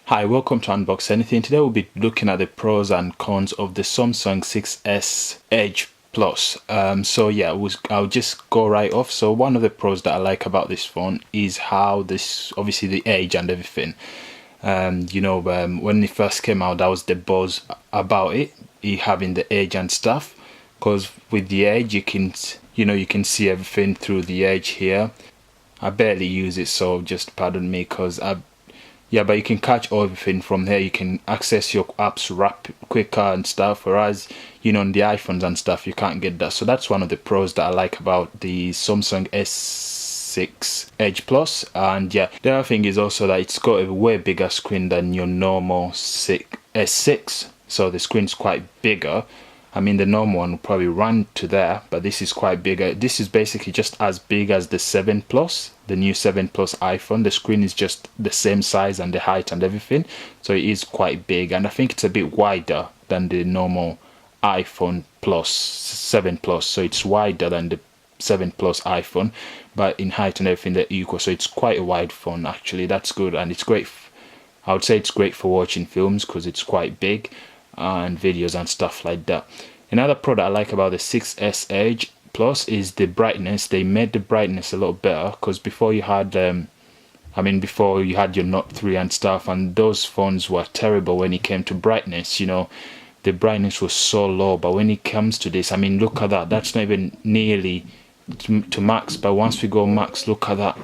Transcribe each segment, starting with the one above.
Hi, welcome to Unbox Anything. Today we'll be looking at the pros and cons of the Samsung 6S Edge Plus. I'll just go right off. So one of the pros that I like about this phone is how this, obviously the Edge and everything. When it first came out, that was the buzz about it having the Edge and stuff. Because with the Edge, you can see everything through the Edge here. I barely use it, so just pardon me, because but you can catch everything from here. You can access your apps quicker and stuff, whereas on the iPhones and stuff you can't get that. So that's one of the pros that I like about the Samsung S6 Edge Plus. And the other thing is also that it's got a way bigger screen than your normal S6, so the screen's quite bigger. I mean, the normal one will probably run to there, but this is quite bigger. This is basically just as big as the 7 Plus, the new 7 Plus iPhone. The screen is just the same size and the height and everything, so it is quite big. And I think it's a bit wider than the normal iPhone Plus, 7 Plus, so it's wider than the 7 Plus iPhone, but in height and everything they're equal, so it's quite a wide phone actually. That's good, and it's great. I would say it's great for watching films because it's quite big, and videos and stuff like that. Another pro that I like about the 6S Edge Plus is the brightness. They made the brightness a lot better, because before you had before you had your Note 3 and stuff, and those phones were terrible when it came to brightness. The brightness was so low, but when it comes to this, I mean, look at that. That's not even nearly to max, but once we go max, look at that.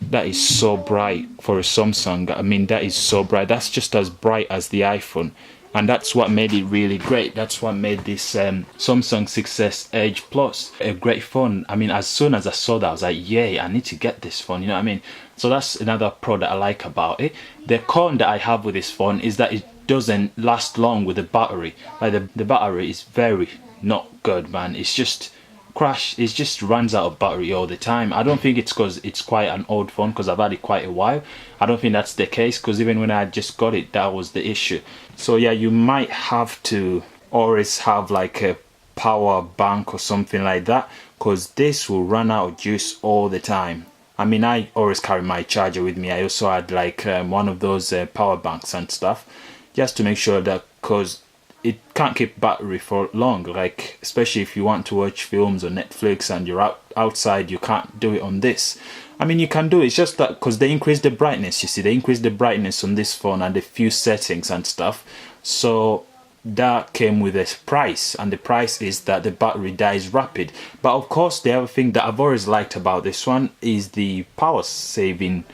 That is so bright for a Samsung. I mean, that is so bright. That's just as bright as the iPhone. And that's what made it really great. That's what made this Samsung 6S Edge Plus a great phone. I mean, as soon as I saw that, I was like, yay, I need to get this phone, you know what I mean? So that's another pro that I like about it. The con that I have with this phone is that it doesn't last long with the battery. Like the battery is very not good, man. It's just it just runs out of battery all the time. I don't think it's because it's quite an old phone, because I've had it quite a while. I don't think that's the case, because even when I just got it, that was the issue. So yeah, you might have to always have like a power bank or something like that, because this will run out of juice all the time. I mean, I always carry my charger with me. I also had like one of those power banks and stuff, just to make sure that, because it can't keep battery for long, like especially if you want to watch films or Netflix and you're outside, you can't do it on this. I mean, you can do it, it's just that because they increase the brightness, you see, they increase the brightness on this phone and a few settings and stuff. So that came with a price, and the price is that the battery dies rapid. But of course, the other thing that I've always liked about this one is the power saving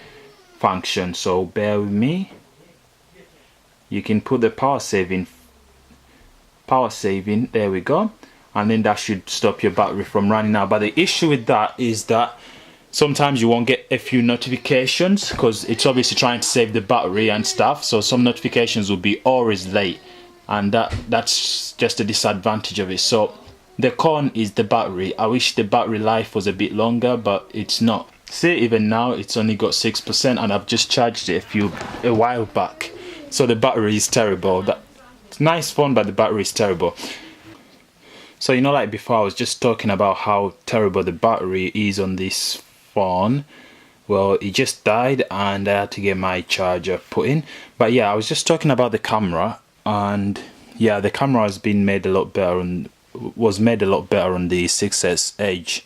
function. So bear with me. You can put the power saving, there we go, and then that should stop your battery from running out. But the issue with that is that sometimes you won't get a few notifications, because it's obviously trying to save the battery and stuff, so some notifications will be always late, and that's just a disadvantage of it. So the con is the battery. I wish the battery life was a bit longer, but it's not. See, even now it's only got 6%, and I've just charged it a while back, so the battery is terrible. It's a nice phone, but the battery is terrible. So like before, I was just talking about how terrible the battery is on this phone. Well, it just died and I had to get my charger put in. But yeah, I was just talking about the camera, and yeah, the camera has been made a lot better and was made a lot better on the 6S Edge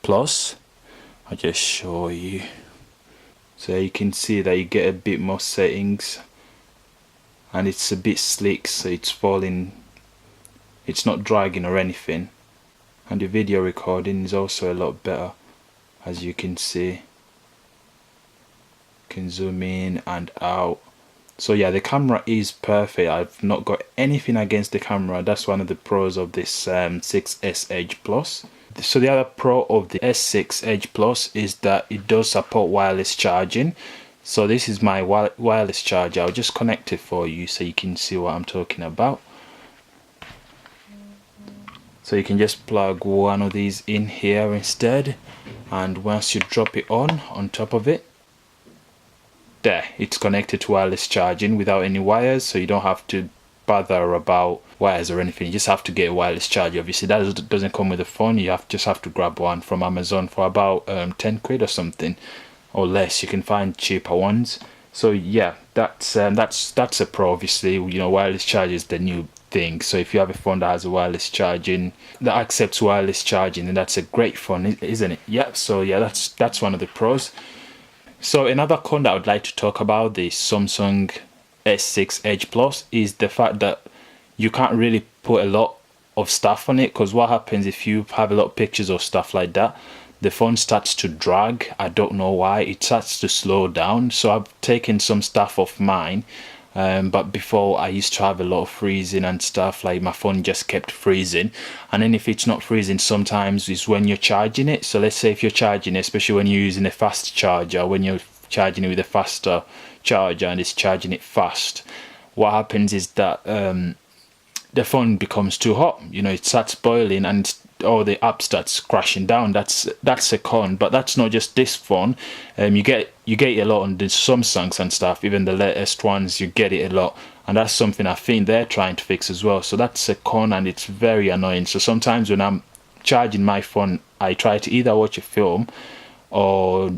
Plus. I'll just show you. So you can see that you get a bit more settings, and it's a bit slick, so it's not dragging or anything. And the video recording is also a lot better, as you can see. You can zoom in and out. So yeah, the camera is perfect. I've not got anything against the camera. That's one of the pros of this 6S Edge Plus. So the other pro of the S6 Edge Plus is that it does support wireless charging. So this is my wireless charger. I'll just connect it for you so you can see what I'm talking about. So you can just plug one of these in here instead, and once you drop it on top of it, there, it's connected to wireless charging without any wires, so you don't have to bother about wires or anything. You just have to get a wireless charger. Obviously that doesn't come with the phone. You just have to grab one from Amazon for about 10 quid or something, or less. You can find cheaper ones. So yeah, that's a pro. Obviously, you know, wireless charge is the new thing. So if you have a phone that has a wireless charging, that accepts wireless charging, then that's a great phone, isn't it? Yeah. So yeah, that's one of the pros. So another con that I would like to talk about the Samsung S6 Edge Plus is the fact that you can't really put a lot of stuff on it, because what happens if you have a lot of pictures or stuff like that, the phone starts to drag. I don't know why, it starts to slow down. So I've taken some stuff off mine, but before I used to have a lot of freezing and stuff, like my phone just kept freezing. And then if it's not freezing, sometimes is when you're charging it. So let's say if you're charging it, especially when you're using a fast charger, when you're charging it with a faster charger and it's charging it fast, what happens is that the phone becomes too hot. You know, it starts boiling and all the app starts crashing down. That's a con. But that's not just this phone. You get it a lot on the Samsungs and stuff. Even the latest ones, you get it a lot, and that's something I think they're trying to fix as well. So that's a con, and it's very annoying. So sometimes when I'm charging my phone, I try to either watch a film or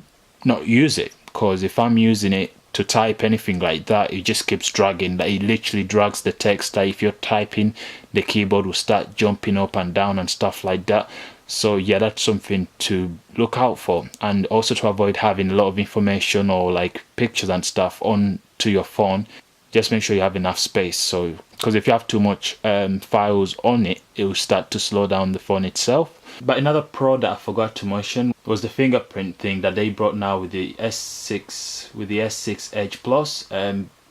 not use it, because if I'm using it to type anything like that, it just keeps dragging. Like, it literally drags the text. Like if you're typing, the keyboard will start jumping up and down and stuff like that. So yeah, that's something to look out for, and also to avoid having a lot of information or like pictures and stuff on to your phone. Just make sure you have enough space. So because if you have too much files on it, it will start to slow down the phone itself. But another pro that I forgot to mention was the fingerprint thing that they brought now with the S6 Edge Plus.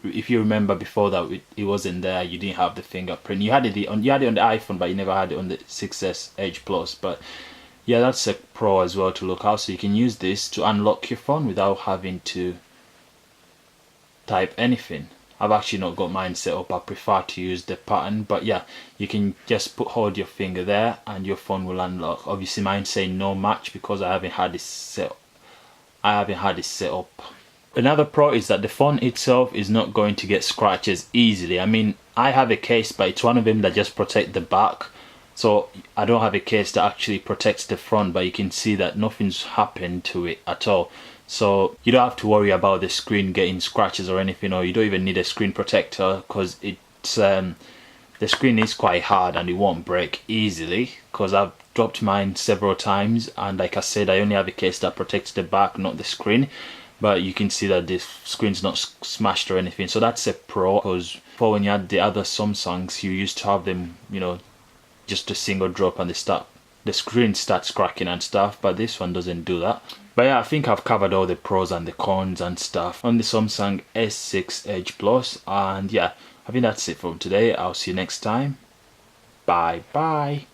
If you remember before that, it wasn't there. You didn't have the fingerprint. You had it on the iPhone, but you never had it on the 6S Edge Plus. But yeah, that's a pro as well to look out. So you can use this to unlock your phone without having to type anything. I've actually not got mine set up. I prefer to use the pattern, but yeah, you can just hold your finger there and your phone will unlock. Obviously mine's saying no match because I haven't had this set up. Another pro is that the phone itself is not going to get scratches easily. I mean, I have a case, but it's one of them that just protect the back. So I don't have a case that actually protects the front, but you can see that nothing's happened to it at all. So you don't have to worry about the screen getting scratches or anything, or you don't even need a screen protector, because it's the screen is quite hard and it won't break easily, because I've dropped mine several times, and like I said, I only have a case that protects the back, not the screen. But you can see that this screen's not smashed or anything, so that's a pro. Because for when you had the other Samsungs, you used to have them, you know, just a single drop and the screen starts cracking and stuff, but this one doesn't do that. But yeah, I think I've covered all the pros and the cons and stuff on the Samsung S6 Edge Plus, and yeah, I think that's it for today. I'll see you next time. Bye bye.